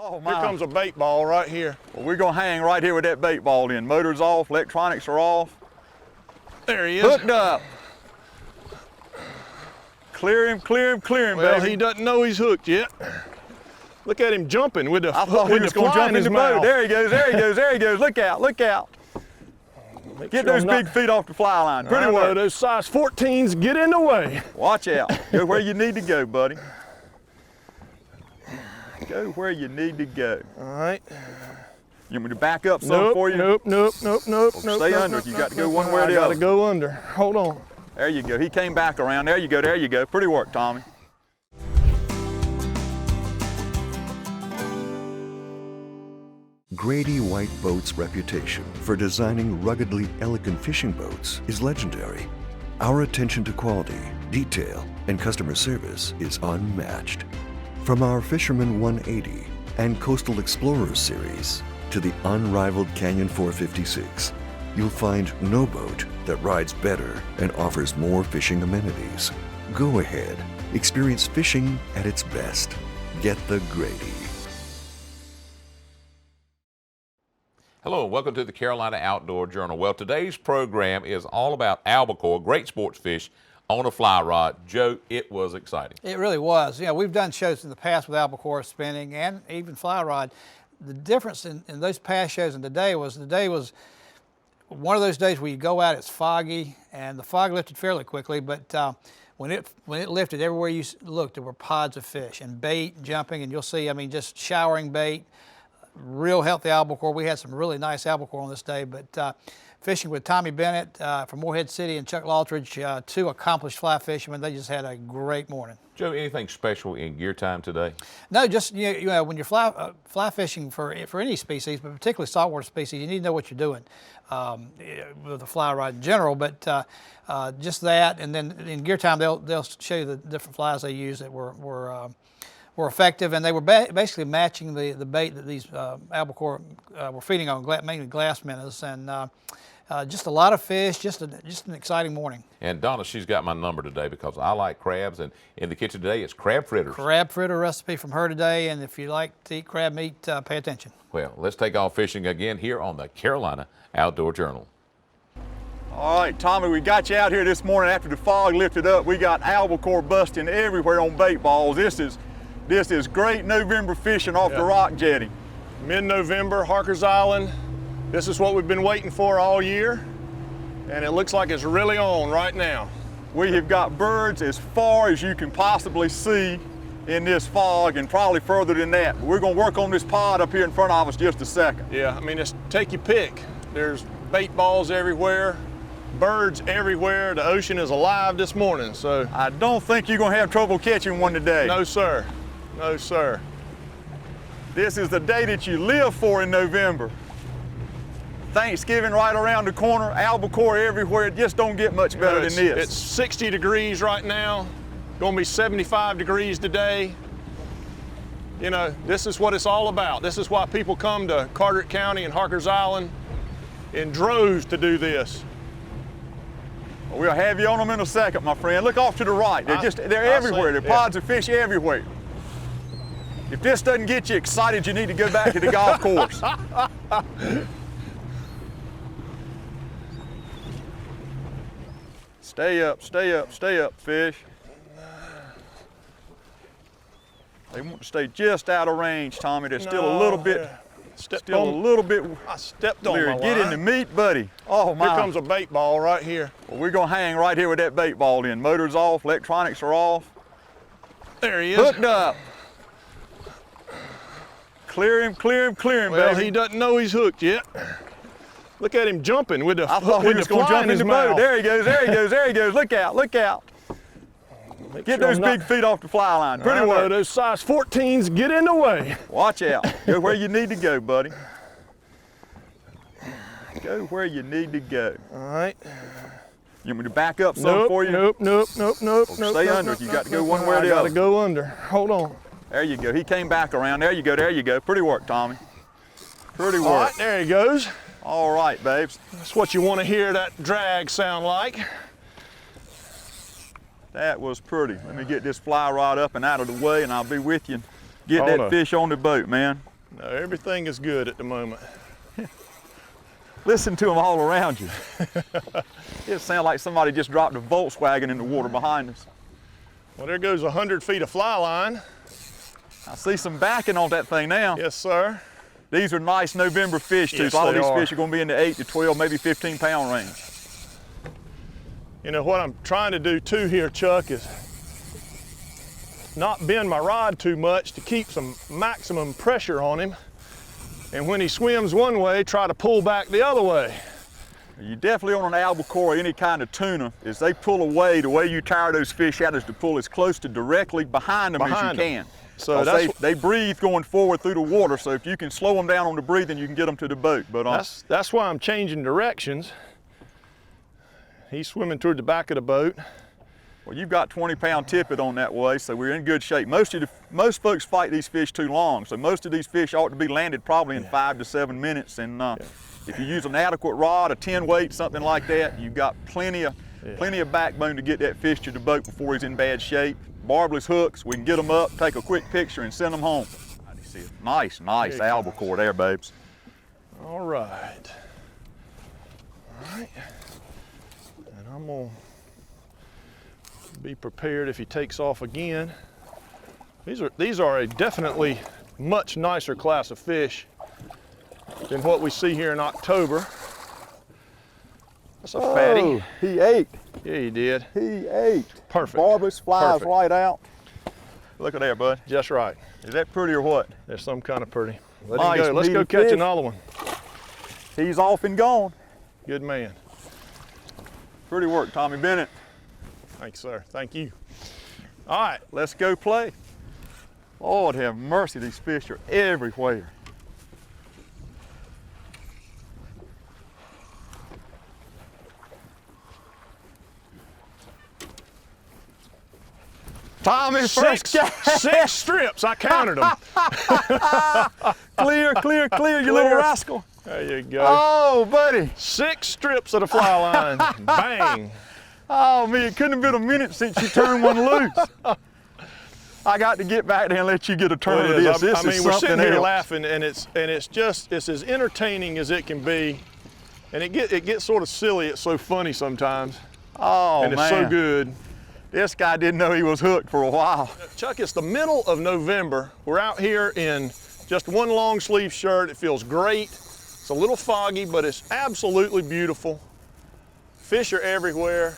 Oh my. Here comes a bait ball right here. Well, we're gonna hang right here with that bait ball in. Motor's off, electronics are off. There he is. Hooked up. Clear him, clear him, clear him, Well, baby. he doesn't know he's hooked yet. Look at him jumping with the I thought he was gonna jump in the boat. There he goes, there he goes, there he goes. Look out, look out. Get those big feet off the fly line. Pretty work. Those size 14s get in the way. Watch out. Go where you need to go, buddy. Go where you need to go. All right. You want me to back up some for you? Nope. Well, stay under. You got to go one way or the other. I got to go under. Hold on. There you go. He came back around. There you go. There you go. Pretty work, Tommy. Grady White Boats' reputation for designing ruggedly elegant fishing boats is legendary. Our attention to quality, detail, and customer service is unmatched. From our Fisherman 180 and Coastal Explorers series to the unrivaled Canyon 456, you'll find no boat that rides better and offers more fishing amenities. Go ahead, experience fishing at its best. Get the Grady. Hello and welcome to the Carolina Outdoor Journal. Well, today's program is all about albacore, great sports fish on a fly rod. Joe, it was exciting. It really was. Yeah, we've done shows in the past with albacore spinning and even fly rod. The difference in those past shows and today was one of those days where you go out, it's foggy, and the fog lifted fairly quickly, but when it lifted, everywhere you looked, there were pods of fish and bait jumping, and you'll see, I mean, just showering bait. Real healthy albacore. We had some really nice albacore on this day, but fishing with Tommy Bennett from Morehead City and Chuck Lottridge, two accomplished fly fishermen. They just had a great morning. Joe, anything special in gear time today? No, just you know when you're fly fishing for any species, but particularly saltwater species, you need to know what you're doing with the fly rod in general. But just that, and then in gear time they'll show you the different flies they use that were effective, and they were basically matching the bait that these albacore were feeding on, mainly glass minnows, and just a lot of fish, just an exciting morning. And Donna, she's got my number today because I like crabs, and in the kitchen today it's crab fritters. Crab fritter recipe from her today, and if you like to eat crab meat, pay attention. Well, let's take off fishing again here on the Carolina Outdoor Journal. All right, Tommy, we got you out here this morning after the fog lifted up. We got albacore busting everywhere on bait balls. This is great November fishing off the rock jetty. Mid-November, Harker's Island. This is what we've been waiting for all year, and it looks like it's really on right now. We have got birds as far as you can possibly see in this fog, and probably further than that. We're gonna work on this pod up here in front of us just a second. Yeah, I mean, just take your pick. There's bait balls everywhere, birds everywhere. The ocean is alive this morning, so. I don't think you're gonna have trouble catching one today. No, sir. No, sir. This is the day that you live for in November. Thanksgiving right around the corner, albacore everywhere. It just don't get much better than this. It's 60 degrees right now. Gonna be 75 degrees today. You know, this is what it's all about. This is why people come to Carteret County and Harker's Island in droves to do this. We'll have you on them in a second, my friend. Look off to the right. They're everywhere. There are pods of fish everywhere. If this doesn't get you excited, you need to go back to the golf course. Stay up, stay up, stay up, fish. They want to stay just out of range, Tommy. They're still a little bit, I stepped on my line. Get in the meat, buddy. Oh my. Here comes a bait ball right here. Well, we're gonna hang right here with that bait ball in. Motor's off, electronics are off. There he is. Hooked up. Clear him, clear him, clear him, Well, baby. he doesn't know he's hooked yet. Look at him jumping with the I thought he was gonna jump in the boat. mouth. There he goes, there he goes, there he goes. Look out, look out. Get those big feet off the fly line. Pretty work. Those size 14s get in the way. Watch out. Go where you need to go, buddy. Go where you need to go. All right. You want me to back up some for you? Nope. Stay under. You got to go one way or the other. I got to go under. Hold on. There you go. He came back around. There you go, there you go. Pretty work, Tommy. Pretty work. All right, there he goes. All right, babes. That's what you want to hear that drag sound like. That was pretty. Let me get this fly rod up and out of the way, and I'll be with you. Get that fish on the boat, man. No, everything is good at the moment. Listen to them all around you. It sounds like somebody just dropped a Volkswagen in the water behind us. Well, there goes 100 feet of fly line. I see some backing on that thing now. Yes, sir. These are nice November fish too. Yes, A lot of they these are. fish are going to be in the 8 to 12, maybe 15 pound range. You know, what I'm trying to do too here, Chuck, is not bend my rod too much to keep some maximum pressure on him. And when he swims one way, try to pull back the other way. You definitely on an albacore or any kind of tuna, is they pull away, the way you tire those fish out is to pull as close to directly behind them as you can. So they breathe going forward through the water, so if you can slow them down on the breathing, you can get them to the boat. But that's why I'm changing directions. He's swimming toward the back of the boat. well, you've got 20-pound tippet on that way, so we're in good shape. Most folks fight these fish too long, so most of these fish ought to be landed probably in 5 to 7 minutes. And if you use an adequate rod, a 10 weight, something like that, you've got plenty of backbone to get that fish to the boat before he's in bad shape. Barbless hooks, we can get them up, take a quick picture, and send them home. Nice albacore there, babes. All right. All right. And I'm gonna be prepared if he takes off again. These are a definitely much nicer class of fish than what we see here in October. That's a fatty. He ate. Yeah, he did. He ate. Perfect. Barbless flies Perfect. right out. Look at there, bud. Just right. Is that pretty or what? There's some kind of pretty. Let Nice him go. Let's go meaty catch fish. another one. He's off and gone. Good man. Pretty work, Tommy Bennett. Thanks, sir. Thank you. All right. Let's go play. Lord have mercy, these fish are everywhere. Tommy, first Six strips. I counted them. Clear, clear, clear, you little rascal. There you go. Oh, buddy. 6 strips of the fly line. Bang. Oh, man, it couldn't have been a minute since you turned one loose. I got to get back there and let you get a turn Well, of it this. is. This I mean, is we're something sitting here else. laughing, and it's as entertaining as it can be, and it gets sort of silly. It's so funny sometimes, Oh, and it's man. so good. This guy didn't know he was hooked for a while. Chuck, it's the middle of November. We're out here in just one long sleeve shirt. It feels great. It's a little foggy, but it's absolutely beautiful. Fish are everywhere.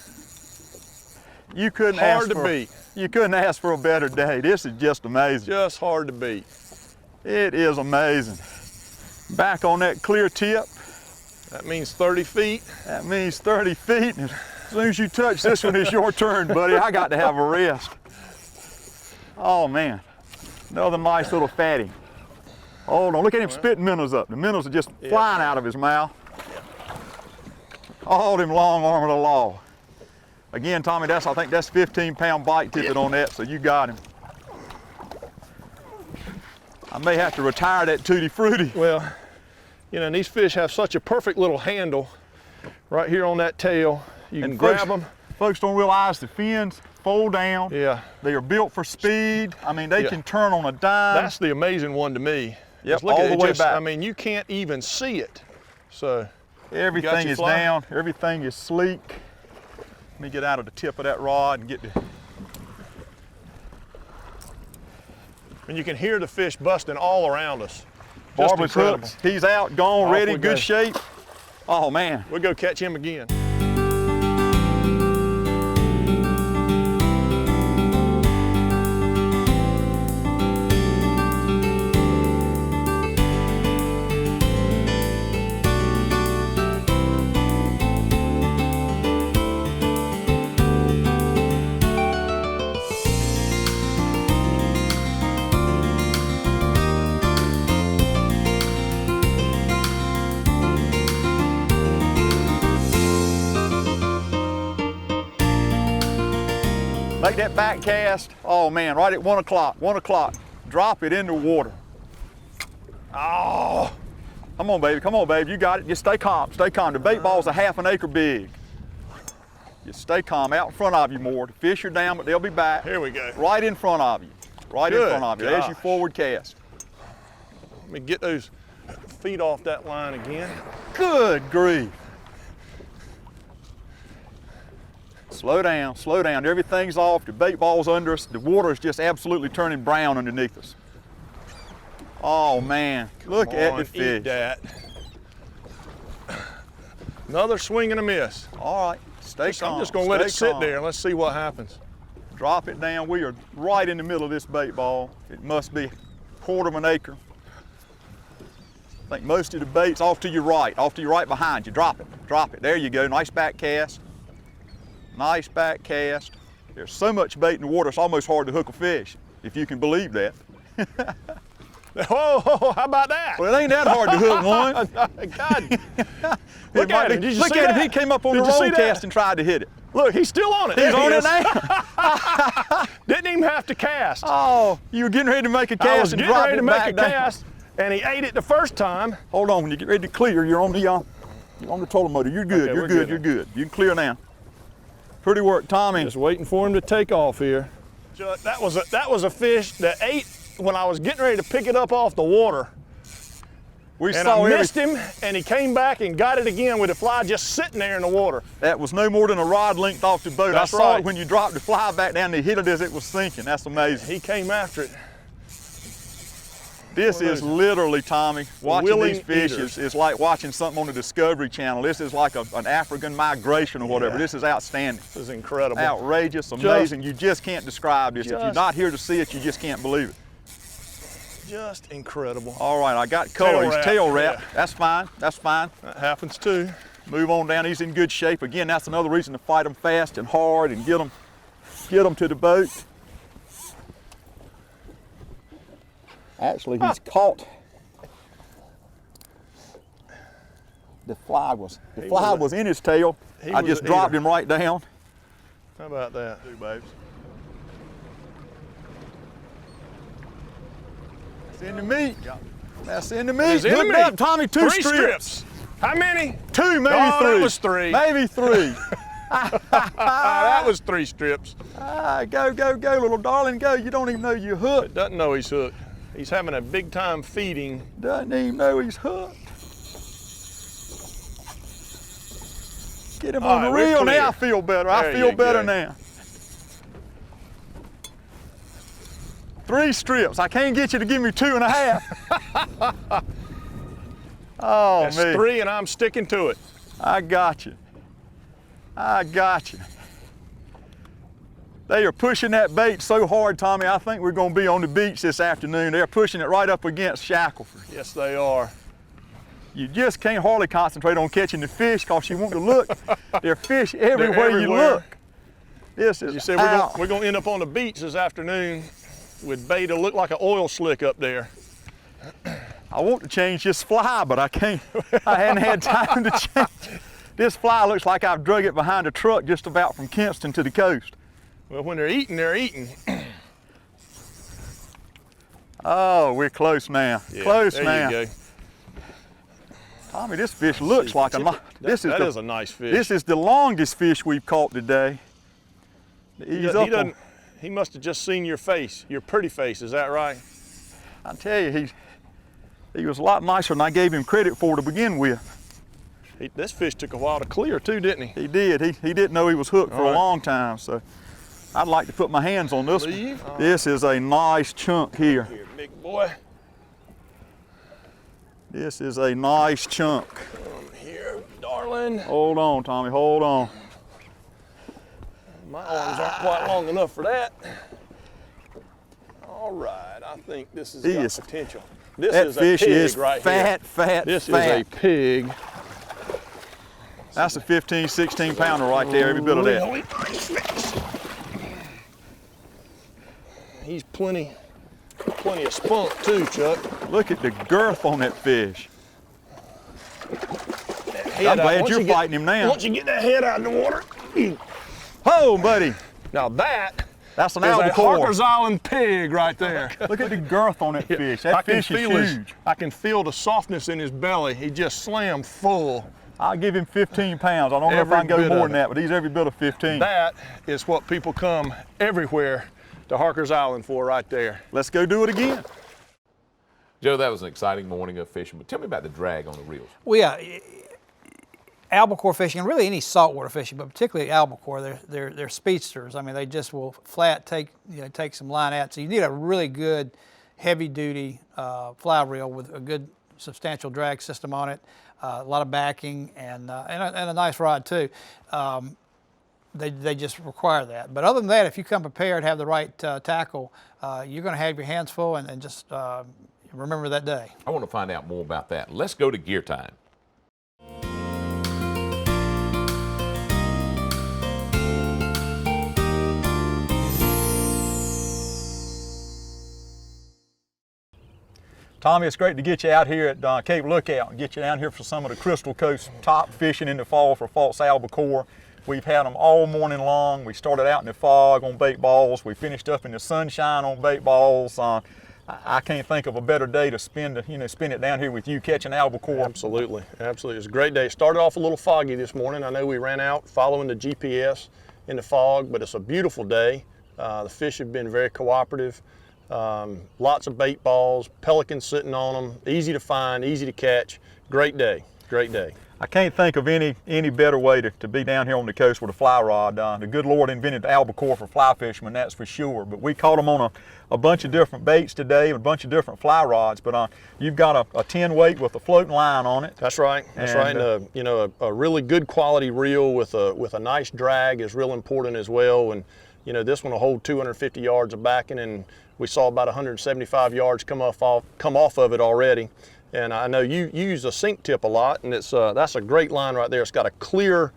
You couldn't Hard ask to for, beat. You couldn't ask for a better day. This is just amazing. Just hard to beat. It is amazing. Back on that clear tip. That means 30 feet. That means 30 feet. And as soon as you touch this one, it's your turn, buddy. I got to have a rest. Oh, man. Another nice little fatty. Hold on, look at him spitting minnows up. The minnows are just flying out of his mouth. All them long arm of the law. Again, Tommy, I think that's 15-pound bite tippet on that, so you got him. I may have to retire that Tutti Frutti. Well, you know, and these fish have such a perfect little handle right here on that tail. You can grab them. Folks don't realize the fins fold down. Yeah. They are built for speed. I mean, they Yeah. can turn on a dime. That's the amazing one to me. Yep, Just look all at the it, way just, back. I mean, you can't even see it. So Everything your is fly? down. Everything is sleek. Let me get out of the tip of that rod and get the. and you can hear the fish busting all around us. Just Barbless incredible. hooks. He's out, gone, Off ready, we go. good shape. Oh, man. We'll go catch him again. Make that back cast. Oh, man, right at 1 o'clock. 1 o'clock. Drop it in the water. Oh. Come on, baby. Come on, baby. You got it. Just stay calm. Stay calm. The bait ball's a ½ an acre big. Just stay calm. Out in front of you more. The fish are down, but they'll be back. Here we go. Right in front of you. Right in Good front of you. There's your gosh. forward cast. Let me get those feet off that line again. Good grief. Slow down, slow down. Everything's off, the bait ball's under us. The water is just absolutely turning brown underneath us. Oh man, look at the fish. Eat that. Another swing and a miss. All right, stay calm. I'm just gonna let it sit calm. there and let's see what happens. Drop it down. We are right in the middle of this bait ball. It must be 1/4 of an acre. I think most of the bait's off to your right behind you. Drop it, drop it. There you go, nice back cast. Nice back cast. There's so much bait in the water, it's almost hard to hook a fish, if you can believe that. Oh, how about that? Well, it ain't that hard to hook one. God. Look at him. Did you see that? He came up on the roll cast and tried to hit it. Look, he's still on it. He's on it now. now. Didn't even have to cast. Oh, you were getting ready to make a I was cast and getting drop ready it to make back a down. cast, and he ate it the first time. Hold on, when you get ready to clear, you're on the trolling motor. You're good, Okay, you're we're good, good you're good. You can clear now. Pretty work, Tommy. Just waiting for him to take off here. That was a fish that ate when I was getting ready to pick it up off the water. We And saw I missed him, and he came back and got it again with the fly just sitting there in the water. That was no more than a rod length off the boat. That's I saw right. it when you dropped the fly back down, they hit it as it was sinking. That's amazing. He came after it. This is literally, Tommy, watching willing these fish eaters. is like watching something on the Discovery Channel. This is like an African migration or whatever. Yeah. This is outstanding. This is incredible. Outrageous, amazing. You just can't describe this. If you're Just- not here to see it, you just can't believe it. Just incredible. All right, I got color. He's tail wrap. yeah. That's fine, that's fine. That happens too. Move on down, he's in good shape. Again, that's another reason to fight them fast and hard and get them to the boat. Actually, he's caught. The fly was in his tail. He I was just an dropped eater. him right down. How about that? Two babes. That's in the meat. That's in the meat. It's in the Hooked meat. up, Tommy, two Three strips. How many? Two, maybe Oh, three. that was three. Maybe three. That was 3 strips. Go, go, go, little darling, go. You don't even know you're hooked. Doesn't know he's hooked. He's having a big time feeding. Doesn't even know he's hooked. Get him All on the right, we're reel. clear. Now I feel better. There I feel you better go. now. 3 strips. I can't get you to give me 2.5. Oh, That's me. 3 and I'm sticking to it. I got you. I got you. They are pushing that bait so hard, Tommy, I think we're going to be on the beach this afternoon. They're pushing it right up against Shackleford. Yes, they are. You just can't hardly concentrate on catching the fish because you want to look. There are fish everywhere you everywhere. look. This is You said we're going to end up on the beach this afternoon with bait to look like an oil slick up there. I want to change this fly, but I can't. I hadn't had time to change. This fly looks like I've drug it behind a truck just about from Kinston to the coast. Well, when they're eating, they're eating. Oh, we're close now. Yeah, Close there now. you go. Tommy, this fish looks like a lot. That is a nice fish. This is the longest fish we've caught today. He must have just seen your face, your pretty face. Is that right? I tell you, he was a lot nicer than I gave him credit for to begin with. This fish took a while to clear too, didn't he? He did. He didn't know he was hooked for All a right. long time, so I'd like to put my hands on this Leave. one. This is a nice chunk here. Here, big boy. This is a nice chunk. Come here, darling. Hold on, Tommy, hold on. My arms aren't quite long enough for that. All right, I think this has got potential. This That is a fish pig is right fat, here. fat, This fat. is a pig. That's a 15, 16 pounder right there, every bit of that. Really nice fish. He's plenty of spunk too, Chuck. Look at the girth on that fish. Head I'm out. glad Once you're you get- fighting him now. Once you get that head out in the water. Oh, buddy. Now That's an is a albacore. Harker's Island pig right there. Look at the girth on that fish. That I can fish is feel huge. I can feel the softness in his belly. He just slammed full. I'll give him 15 pounds. I don't know if Every I can go bit more of than that, but he's every bit of 15. That is what people come everywhere to Harker's Island for right there. Let's go do it again. Joe, that was an exciting morning of fishing, but tell me about the drag on the reels. Well, yeah, albacore fishing, and really any saltwater fishing, but particularly albacore, they're speedsters. I mean, they just will flat take some line out. So you need a really good, heavy-duty fly reel with a good, substantial drag system on it, a lot of backing, and a nice rod too. They just require that. But other than that, if you come prepared, have the right tackle, you're going to have your hands full and just remember that day. I want to find out more about that. Let's go to gear time. Tommy, it's great to get you out here at Cape Lookout and get you down here for some of the Crystal Coast top fishing in the fall for false albacore. We've had them all morning long. We started out in the fog on bait balls. We finished up in the sunshine on bait balls. I can't think of a better day to spend it down here with you catching albacore. Absolutely, absolutely. It was a great day. Started off a little foggy this morning. I know we ran out following the GPS in the fog, but it's a beautiful day. The fish have been very cooperative. Lots of bait balls, pelicans sitting on them, easy to find, easy to catch. Great day, great day. I can't think of any better way to be down here on the coast with a fly rod. The good Lord invented albacore for fly fishermen, that's for sure. But we caught them on a bunch of different baits today, and a bunch of different fly rods. But you've got a 10 weight with a floating line on it. That's right. That's right. And a really good quality reel with a nice drag is real important as well. And this one will hold 250 yards of backing, and we saw about 175 yards come off of it already. And I know you use a sink tip a lot, and that's a great line right there. It's got a clear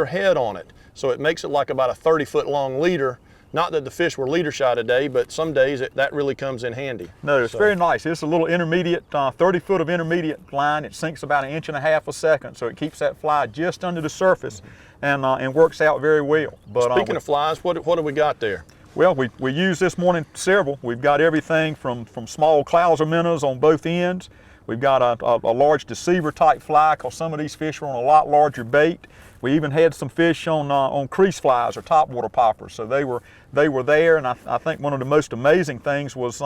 head on it, so it makes it like about a 30-foot long leader. Not that the fish were leader shy today, but some days that really comes in handy. No, it's very nice. It's a little intermediate, 30 foot of intermediate line. It sinks about 1.5 inches a second, so it keeps that fly just under the surface, and works out very well. But speaking of flies, what do we got there? Well, we used this morning several. We've got everything from small clouser minnows on both ends. We've got a large deceiver type fly, because some of these fish are on a lot larger bait. We even had some fish on crease flies or topwater poppers, so they were there. And I think one of the most amazing things was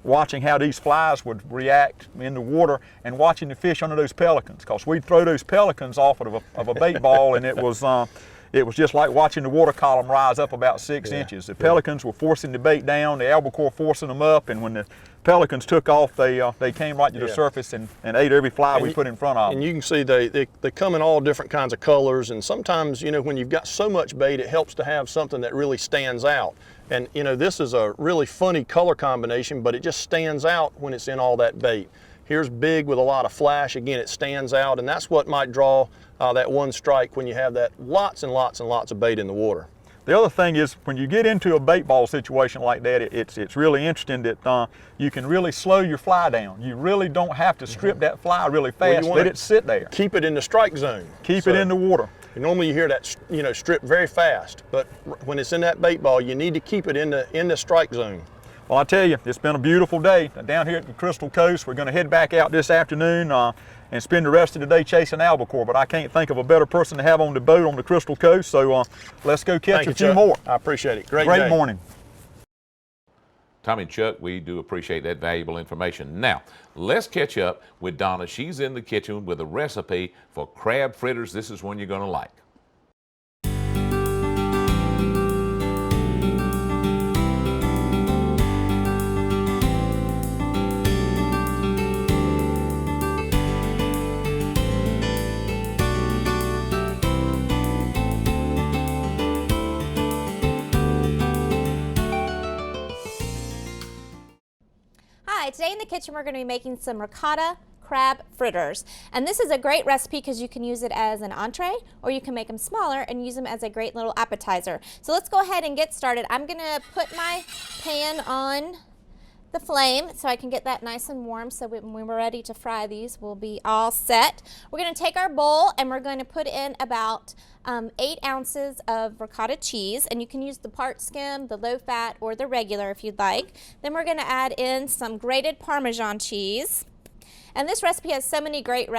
watching how these flies would react in the water and watching the fish under those pelicans, because we'd throw those pelicans off of a bait ball, and it was just like watching the water column rise up about 6 inches. The pelicans were forcing the bait down, the albacore forcing them up, and when the pelicans took off, they came right to the surface and ate every fly we put in front of them. And you can see they come in all different kinds of colors, and sometimes, when you've got so much bait, it helps to have something that really stands out. And this is a really funny color combination, but it just stands out when it's in all that bait. Here's big with a lot of flash. Again, it stands out, and that's what might draw that one strike when you have that lots and lots and lots of bait in the water. The other thing is, when you get into a bait ball situation like that, it's really interesting that you can really slow your fly down. You really don't have to strip that fly really fast. Let it sit there. Keep it in the strike zone. Keep it in the water. Normally you hear that strip very fast, but when it's in that bait ball, you need to keep it in the strike zone. Well, I tell you, it's been a beautiful day down here at the Crystal Coast. We're going to head back out this afternoon and spend the rest of the day chasing albacore, but I can't think of a better person to have on the boat on the Crystal Coast, so let's go catch a few more. I appreciate it. Great morning. Tommy and Chuck, we do appreciate that valuable information. Now, let's catch up with Donna. She's in the kitchen with a recipe for crab fritters. This is one you're going to like. Today in the kitchen we're going to be making some ricotta crab fritters, and this is a great recipe because you can use it as an entree, or you can make them smaller and use them as a great little appetizer. So let's go ahead and get started. I'm going to put my pan on the flame so I can get that nice and warm, so when we're ready to fry these we'll be all set. We're going to take our bowl and we're going to put in about 8 ounces of ricotta cheese, and you can use the part skim, the low fat, or the regular if you'd like. Then we're going to add in some grated Parmesan cheese. And this recipe has so many great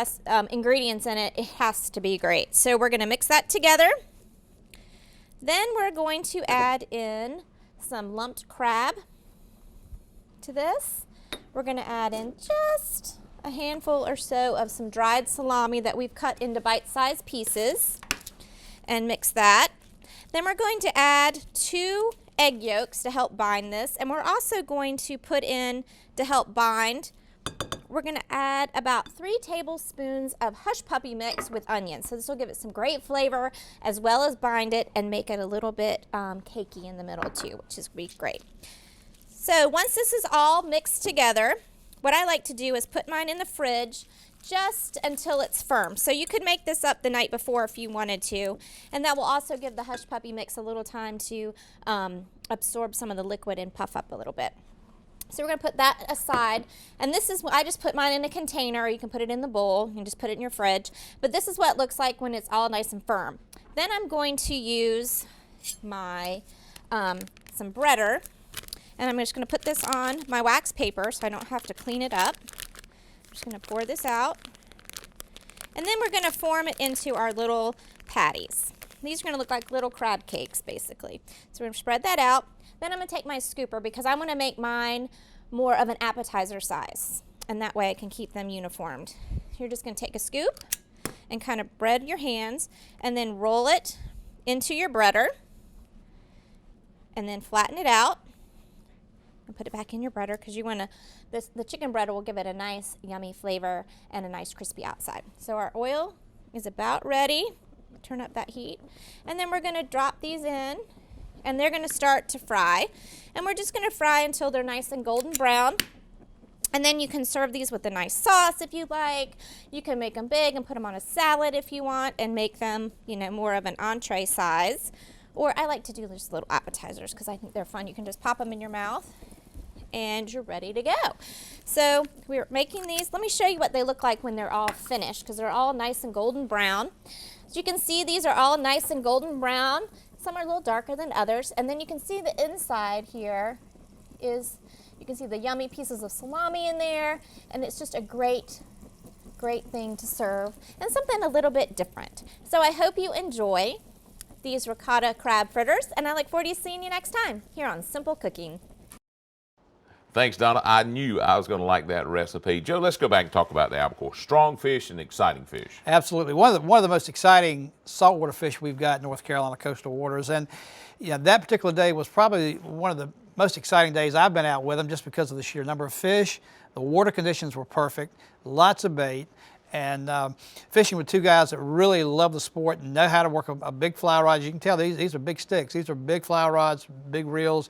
ingredients in it, it has to be great. So we're going to mix that together. Then we're going to add in some lumped crab to this. we're going to add in just a handful or so of some dried salami that we've cut into bite-sized pieces and mix that. Then we're going to add 2 egg yolks to help bind this, and we're also going to put in, to help bind, we're going to add about 3 tablespoons of hush puppy mix with onions. So this will give it some great flavor as well as bind it and make it a little bit cakey in the middle too, which is going to be great. So once this is all mixed together, what I like to do is put mine in the fridge just until it's firm. So you could make this up the night before if you wanted to, and that will also give the hush puppy mix a little time to absorb some of the liquid and puff up a little bit. So we're going to put that aside, and this is what I just put mine in a container, or you can put it in the bowl and just put it in your fridge, but this is what it looks like when it's all nice and firm. Then I'm going to use my some breader, and I'm just going to put this on my wax paper so I don't have to clean it up. I'm just going to pour this out, and then we're going to form it into our little patties. These are going to look like little crab cakes basically. So we're going to spread that out. Then I'm going to take my scooper because I want to make mine more of an appetizer size, and that way I can keep them uniformed. You're just going to take a scoop and kind of bread your hands and then roll it into your breader and then flatten it out and put it back in your breader because you want to, the chicken breader will give it a nice yummy flavor and a nice crispy outside. So our oil is about ready. Turn up that heat, and then we're going to drop these in, and they're going to start to fry, and we're just going to fry until they're nice and golden brown. And then you can serve these with a nice sauce if you like. You can make them big and put them on a salad if you want and make them, you know, more of an entree size. Or I like to do just little appetizers because I think they're fun. You can just pop them in your mouth and you're ready to go. So we're making these. Let me show you what they look like when they're all finished because they're all nice and golden brown. As you can see, these are all nice and golden brown. Some are a little darker than others. And then you can see the inside here is, you can see the yummy pieces of salami in there. And it's just a great thing to serve and something a little bit different. So I hope you enjoy these ricotta crab fritters, and I look forward to seeing you next time here on Simple Cooking. Thanks, Donna. I knew I was going to like that recipe. Joe, let's go back and talk about the albacore. Strong fish and exciting fish. Absolutely. One of the most exciting saltwater fish we've got in North Carolina coastal waters. And you know, that particular day was probably one of the most exciting days I've been out with them just because of the sheer number of fish. The water conditions were perfect, lots of bait, and fishing with 2 guys that really love the sport and know how to work a big fly rod. As you can tell, these are big sticks. These are big fly rods, big reels.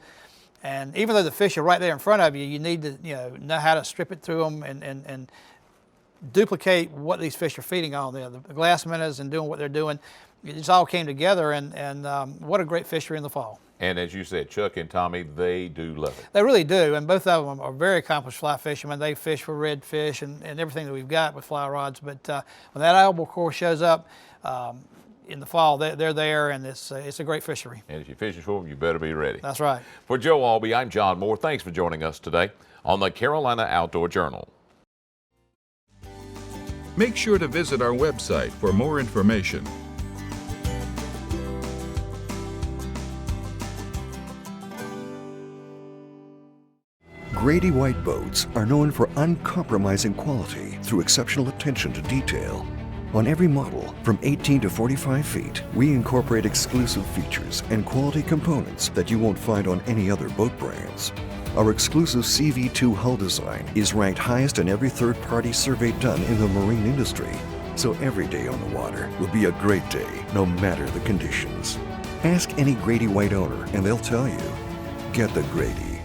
And even though the fish are right there in front of you, you need to know how to strip it through them and duplicate what these fish are feeding on. The glass minnows and doing what they're doing. It just all came together, and what a great fishery in the fall. And as you said, Chuck and Tommy, they do love it. They really do, and both of them are very accomplished fly fishermen. They fish for redfish and everything that we've got with fly rods. But when that albacore shows up in the fall, they're there, and it's a great fishery. And if you're fishing for them, you better be ready. That's right. For Joe Albee, I'm John Moore. Thanks for joining us today on the Carolina Outdoor Journal. Make sure to visit our website for more information. Grady White boats are known for uncompromising quality through exceptional attention to detail. On every model, from 18 to 45 feet, we incorporate exclusive features and quality components that you won't find on any other boat brands. Our exclusive CV2 hull design is ranked highest in every third-party survey done in the marine industry. So every day on the water will be a great day, no matter the conditions. Ask any Grady White owner and they'll tell you, get the Grady.